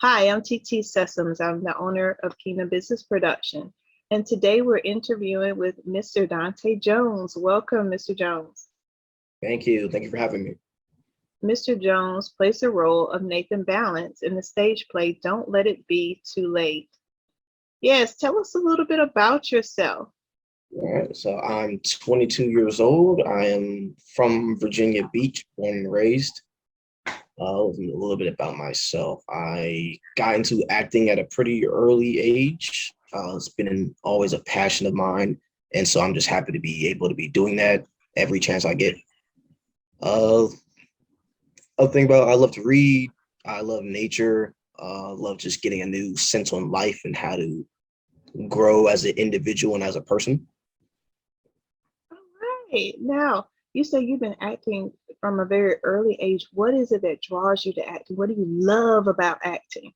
Hi, I'm TT Sessoms. I'm the owner of Kingdom Business Production. And today we're interviewing with Mr. Dionte Jones. Welcome, Mr. Jones. Thank you. Thank you for having me. Mr. Jones plays the role of Nathan Balance in the stage play Don't Let It Be Too Late. Yes, tell us a little bit about yourself. All right. So I'm 22 years old. I am from Virginia Beach, born and raised. A little bit about myself. I got into acting at a pretty early age. It's been always a passion of mine. And so I'm just happy to be able to be doing that every chance I get. Uh, Other thing about I love to read. I love nature. Love just getting a new sense on life and how to grow as an individual and as a person. All right. Now, you say you've been acting from a very early age. What is it that draws you to acting? What do you love about acting?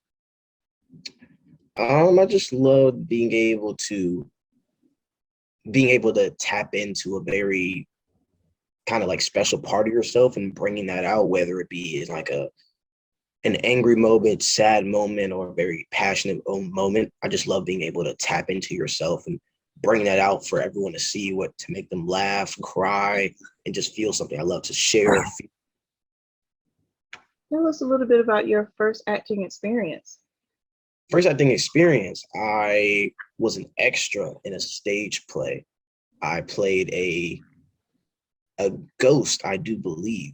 I just love being able to tap into a very kind of like special part of yourself and bringing that out, whether it be is like an angry moment, sad moment, or a very passionate moment. I just love being able to tap into yourself and bring that out for everyone to see, what to make them laugh, cry, and just feel something. I love to share. Tell us a little bit about your first acting experience. First acting experience, I was an extra in a stage play. I played a ghost, I do believe,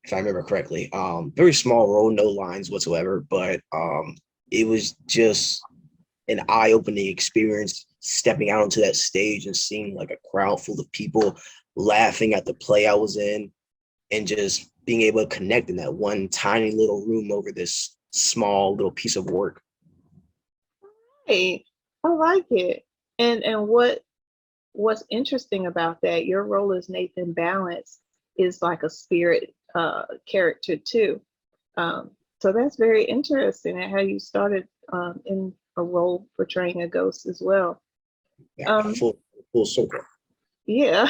if I remember correctly. Very small role, no lines whatsoever, but it was just an eye-opening experience stepping out onto that stage and seeing like a crowd full of people laughing at the play I was in and just being able to connect in that one tiny little room over this small little piece of work. Hey, I like it. And what's interesting about that, your role as Nathan Balance is like a spirit character too. So that's very interesting at how you started in a role portraying a ghost as well. Yeah, Um, full circle. yeah.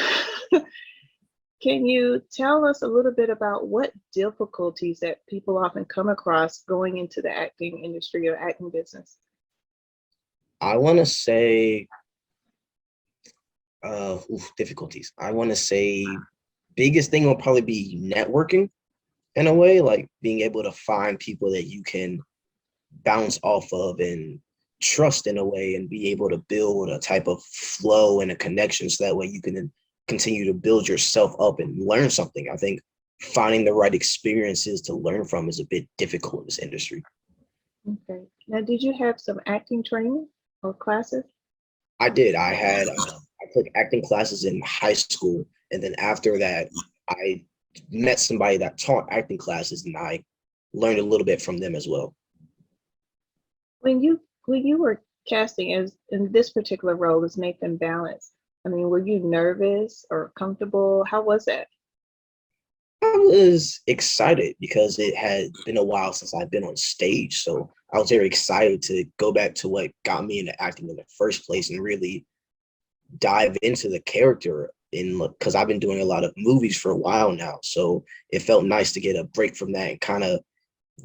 Can you tell us a little bit about what difficulties that people often come across going into the acting industry or acting business? I want to say difficulties. I want to say biggest thing will probably be networking in a way, like being able to find people that you can bounce off of and trust in a way and be able to build a type of flow and a connection so that way you can continue to build yourself up and learn something. I think finding the right experiences to learn from is a bit difficult in this industry. Okay. Now, did you have some acting training or classes? I did. I took acting classes in high school, and then after that, I met somebody that taught acting classes, and I learned a little bit from them as well. When you were casting as in this particular role as Nathan Balance, I mean, were you nervous or comfortable? How was that? I was excited because it had been a while since I've been on stage, so I was very excited to go back to what got me into acting in the first place and really dive into the character in because I've been doing a lot of movies for a while now. So it felt nice to get a break from that and kind of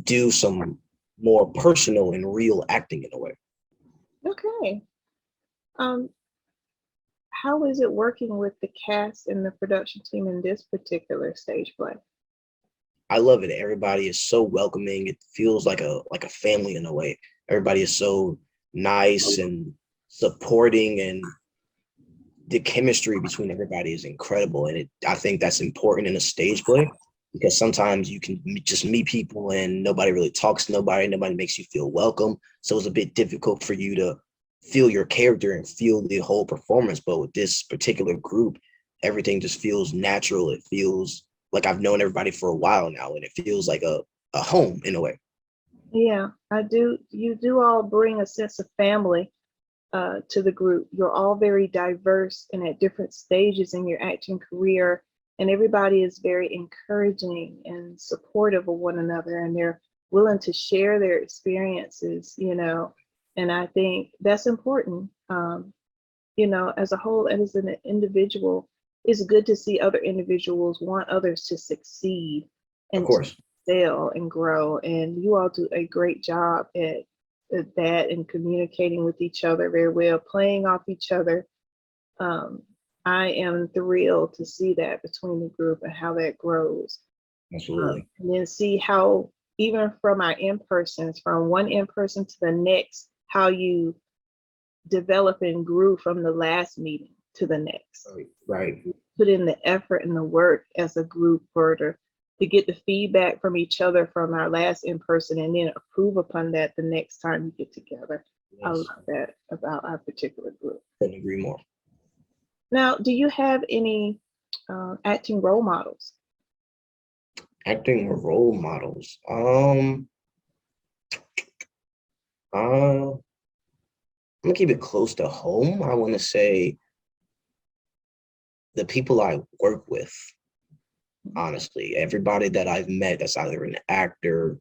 do some more personal and real acting in a way. Okay. Um, how is it working with the cast and the production team in this particular stage play? I love it. Everybody is so welcoming. It feels like a family in a way. Everybody is so nice and supporting, and the chemistry between everybody is incredible. And I think that's important in a stage play because sometimes you can just meet people and nobody really talks to nobody. Nobody makes you feel welcome. So it's a bit difficult for you to feel your character and feel the whole performance. But with this particular group, everything just feels natural. It feels like I've known everybody for a while now, and it feels like a home in a way. Yeah, I do. You do all bring a sense of family to the group. You're all very diverse and at different stages in your acting career, and everybody is very encouraging and supportive of one another, and they're willing to share their experiences. And I think that's important. As a whole and as an individual, it's good to see other individuals want others to succeed Of and course. excel and grow. And you all do a great job at that and communicating with each other very well, playing off each other. Um, I am thrilled to see that between the group and how that grows. Absolutely. And then see how, even from our in-persons, from one in-person to the next, how you develop and grew from the last meeting to the next. Right. Put in the effort and the work as a group to get the feedback from each other from our last in-person and then approve upon that the next time you get together. I Yes. love that about our particular group. Couldn't agree more. Now, do you have any acting role models? Acting role models. I'm gonna keep it close to home. I want to say the people I work with. Honestly, everybody that I've met that's either an actor,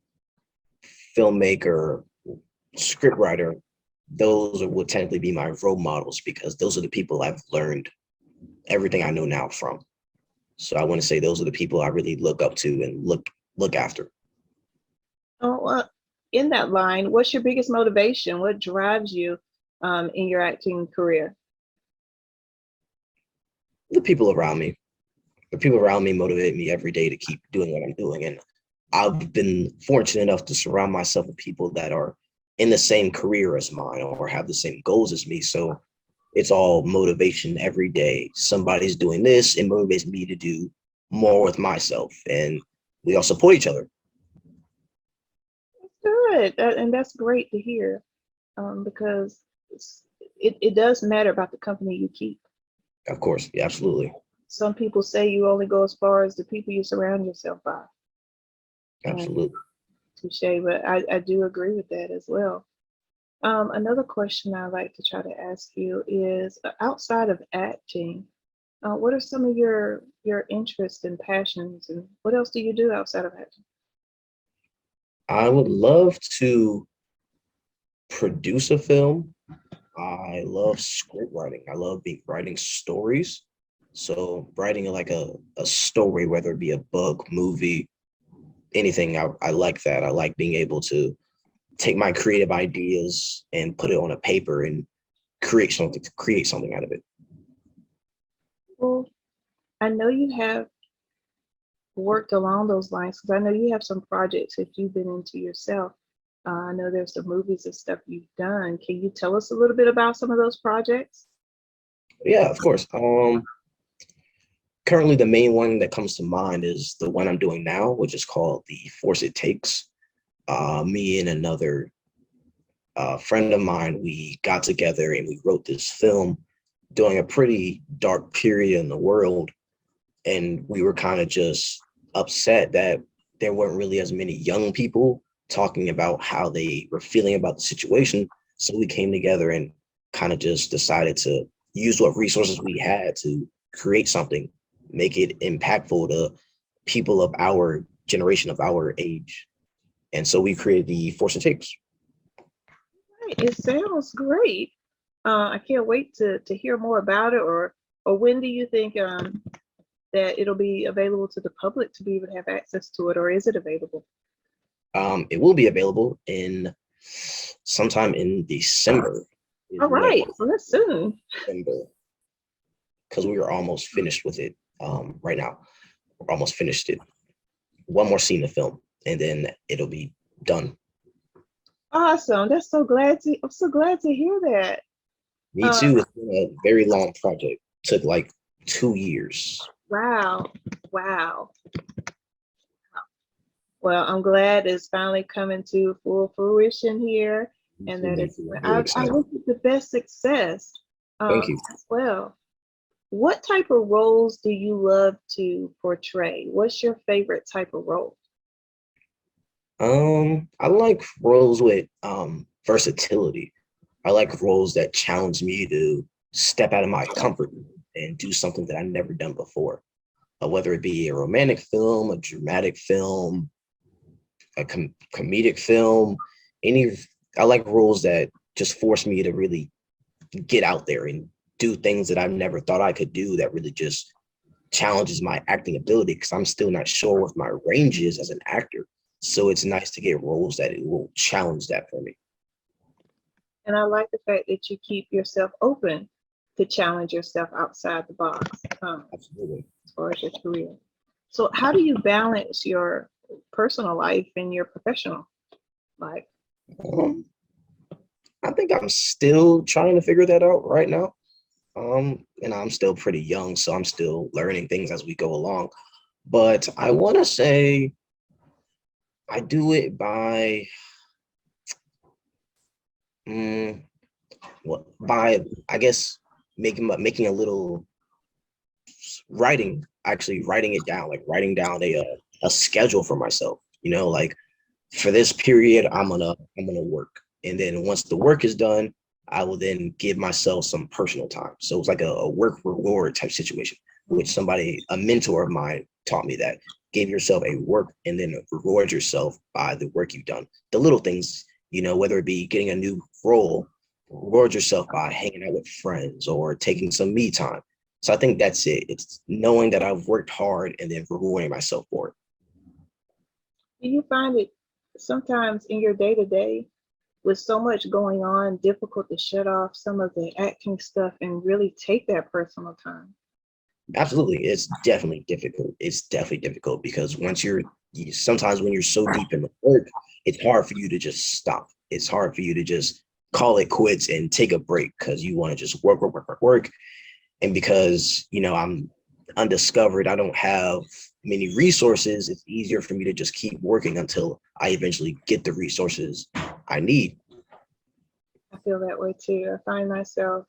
filmmaker, scriptwriter, would technically be my role models because those are the people I've learned everything I know now from. So I want to say those are the people I really look up to and look after. Oh, in that line, what's your biggest motivation? What drives you in your acting career? The people around me. The people around me motivate me every day to keep doing what I'm doing. And I've been fortunate enough to surround myself with people that are in the same career as mine or have the same goals as me. So it's all motivation every day. Somebody's doing this, it motivates me to do more with myself. And we all support each other. Good, and that's great to hear because it does matter about the company you keep. Of course, yeah, absolutely. Some people say you only go as far as the people you surround yourself by. Absolutely. Touche, but I do agree with that as well. Another question I like to try to ask you is outside of acting, what are some of your interests and passions, and what else do you do outside of acting? I would love to produce a film. I love script writing. I love writing stories. So writing like a story, whether it be a book, movie, anything, I like that. I like being able to take my creative ideas and put it on a paper and create something out of it. Well, I know you have worked along those lines because I know you have some projects that you've been into yourself. I know there's some movies and stuff you've done. Can you tell us a little bit about some of those projects? Yeah, of course. Currently the main one that comes to mind is the one I'm doing now, which is called The Force It Takes. Me and another friend of mine, we got together and we wrote this film during a pretty dark period in the world. And we were kind of just upset that there weren't really as many young people talking about how they were feeling about the situation. So we came together and kind of just decided to use what resources we had to create something, make it impactful to people of our generation, of our age. And so we created The Force It Takes. Right, it sounds great. I can't wait to hear more about it. Or when do you think that it'll be available to the public to be able to have access to it, or is it available? It will be available in sometime in December. All right, so that's soon. Because we are almost finished with it right now. We're almost finished it. One more scene to film, and then it'll be done. Awesome. I'm so glad to hear that. Me too. It's been a very long project. Took like 2 years. Wow. Wow. Well, I'm glad it's finally coming to full fruition here, and that I wish it the best success Thank you. as well. What type of roles do you love to portray? What's your favorite type of role? I like roles with versatility. I like roles that challenge me to step out of my comfort zone and do something that I've never done before. Whether it be a romantic film, a dramatic film, a comedic film, I like roles that just force me to really get out there and do things that I've never thought I could do, that really just challenges my acting ability, because I'm still not sure what my range is as an actor. So it's nice to get roles that it will challenge that for me. And I like the fact that you keep yourself open to challenge yourself outside the box, Absolutely. as far as your career. So how do you balance your personal life and your professional life? Um, I think I'm still trying to figure that out right now. And I'm still pretty young, so I'm still learning things as we go along. But I want to say I do it by mm, what by I guess making a little writing, actually writing it down, like writing down a schedule for myself. You know, like for this period, I'm gonna work, and then once the work is done, I will then give myself some personal time. So it's like a work reward type situation, which a mentor of mine taught me that give yourself a work and then reward yourself by the work you've done. The little things, whether it be getting a new role, reward yourself by hanging out with friends or taking some me time. So I think that's it. It's knowing that I've worked hard and then rewarding myself for it. Do you find it sometimes in your day to day, with so much going on, difficult to shut off some of the acting stuff and really take that personal time? Absolutely. It's definitely difficult. It's definitely difficult because sometimes when you're so deep in the work, it's hard for you to just stop. It's hard for you to just call it quits and take a break because you want to just work, work, work, work, work. And because, I'm undiscovered, I don't have many resources. It's easier for me to just keep working until I eventually get the resources I need. I feel that way too. I find myself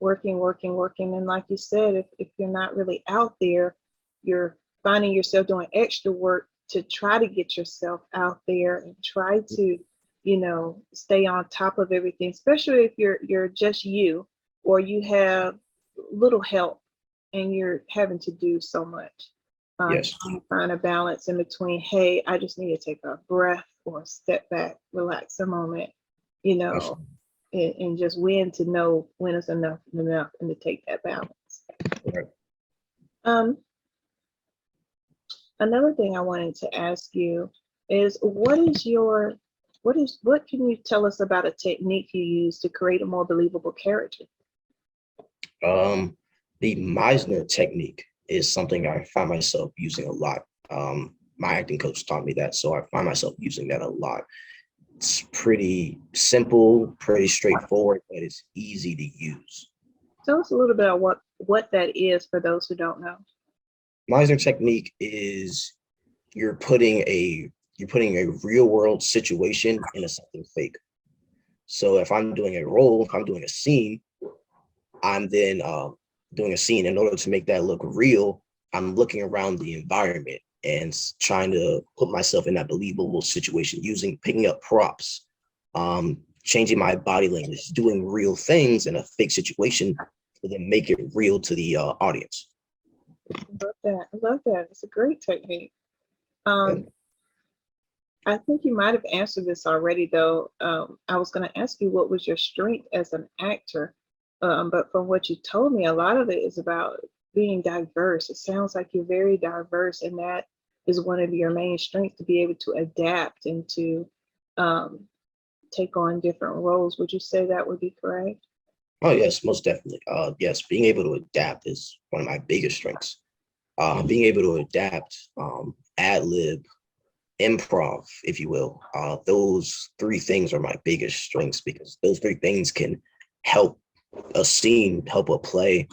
working, working, working. And like you said, if you're not really out there, you're finding yourself doing extra work to try to get yourself out there and try to, stay on top of everything, especially if you're just you or you have little help and you're having to do so much. Yes. You find a balance in between, hey, I just need to take a breath or step back, relax a moment, you know, Absolutely. and just when to know when is enough and enough and to take that balance. Right. Um, Another thing I wanted to ask you is what can you tell us about a technique you use to create a more believable character? Um, the Meisner technique is something I find myself using a lot. My acting coach taught me that, so I find myself using that a lot. It's pretty simple, pretty straightforward, but it's easy to use. Tell us a little bit about what that is for those who don't know. Meisner technique is you're putting a real world situation into something fake. So if I'm doing a scene, I'm then doing a scene. In order to make that look real, I'm looking around the environment and trying to put myself in that believable situation, picking up props, changing my body language, doing real things in a fake situation to then make it real to the audience. I love that. I love that. It's a great technique. Um, And I think you might have answered this already, though. I was going to ask you what was your strength as an actor, but from what you told me, a lot of it is about being diverse. It sounds like you're very diverse, and that is one of your main strengths to be able to adapt and to um, take on different roles. Would you say that would be correct? oh yes, most definitely. Yes, being able to adapt is one of my biggest strengths. Being able to adapt, ad lib, improv, if you will. Those three things are my biggest strengths because those three things can help a scene, help a play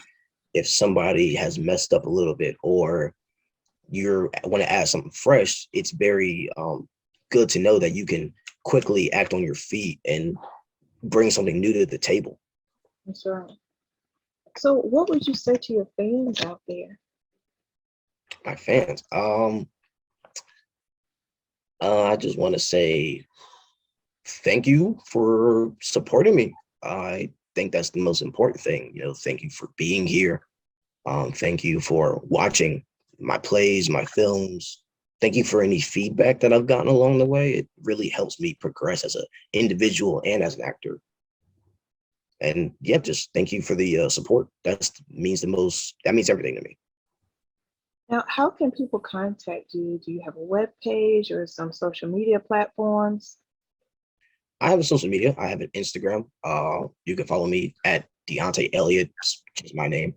if somebody has messed up a little bit or you want to add something fresh. It's very good to know that you can quickly act on your feet and bring something new to the table. That's right. So, what would you say to your fans out there? My fans, I just want to say thank you for supporting me. I think that's the most important thing. Thank you for being here. Thank you for watching my plays, my films. Thank you for any feedback that I've gotten along the way. It really helps me progress as an individual and as an actor. And yeah, just thank you for the support. That means everything to me. Now, how can people contact you? Do you have a web page or some social media platforms? I have a social media. I have an Instagram. You can follow me at Dionte Elliott, which is my name.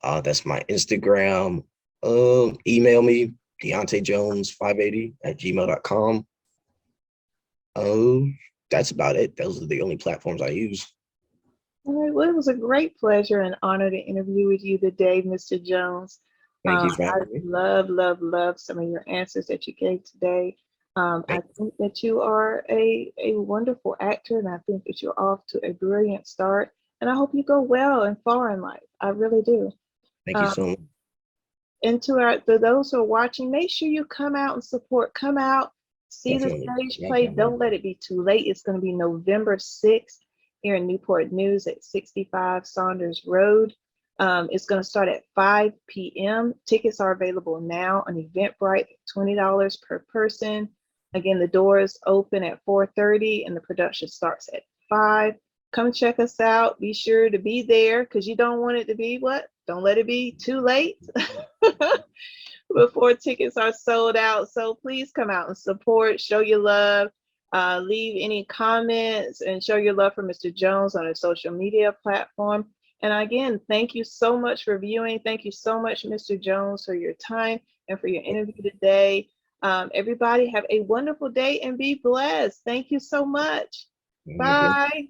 That's my Instagram. Email me, Dionte Jones 580 at gmail.com. That's about it. Those are the only platforms I use. All right. Well, it was a great pleasure and honor to interview with you today, Mr. Jones. Thank you for I having me. love some of your answers that you gave today. I Thank, think that you are a wonderful actor, and I think that you're off to a brilliant start. And I hope you go well and far in life. I really do. thank you Um, so much. and to those who are watching, make sure you come out and support. Come out, see the Definitely. stage play. Definitely. Don't let it be too late. It's going to be November 6th here in Newport News at 65 Saunders Road. It's going to start at 5 p.m. Tickets are available now on Eventbrite, $20 per person. Again, the doors open at 4:30 and the production starts at 5. Come check us out. Be sure to be there because you don't want it to be what? Don't let it be too late before tickets are sold out. So please come out and support, show your love, leave any comments, and show your love for Mr. Jones on a social media platform. And again, thank you so much for viewing. Thank you so much, Mr. Jones, for your time and for your interview today. Everybody have a wonderful day and be blessed. Thank you so much. Thank you. Bye.